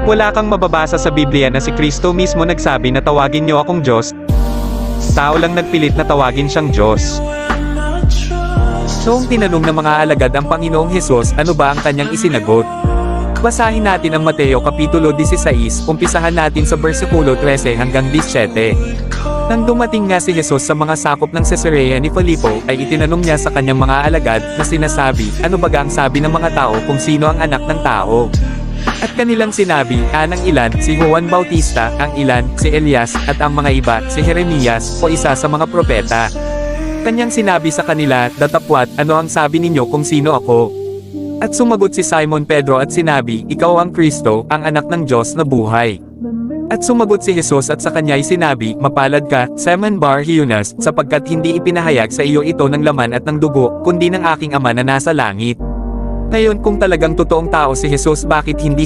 Wala kang mababasa sa Biblia na si Kristo mismo nagsabi na tawagin niyo akong Diyos. Tao lang nagpilit na tawagin siyang Diyos. Noong tinanong ng mga alagad ang Panginoong Hesus, ano ba ang kanyang isinagot? Basahin natin ang Mateo Kapitulo 16, umpisahan natin sa versikulo 13 hanggang 17. Nang dumating nga si Hesus sa mga sakop ng Cesarea ni Filipo, ay itinanong niya sa kanyang mga alagad, na sinasabi, ano baga ang sabi ng mga tao kung sino ang anak ng tao? At kanilang sinabi, ang ilan, si Juan Bautista, ang ilan, si Elias, at ang mga iba, si Jeremias, o isa sa mga propeta. Kanyang sinabi sa kanila, datapwat, ano ang sabi ninyo kung sino ako? At sumagot si Simon Pedro at sinabi, ikaw ang Kristo, ang anak ng Diyos na buhay. At sumagot si Hesus at sa kanya'y sinabi, mapalad ka, Simon Bar-Jonas, sapagkat hindi ipinahayag sa iyo ito ng laman at ng dugo, kundi ng aking Ama na nasa langit. Ngayon kung talagang totoong tao si Hesus, bakit hindi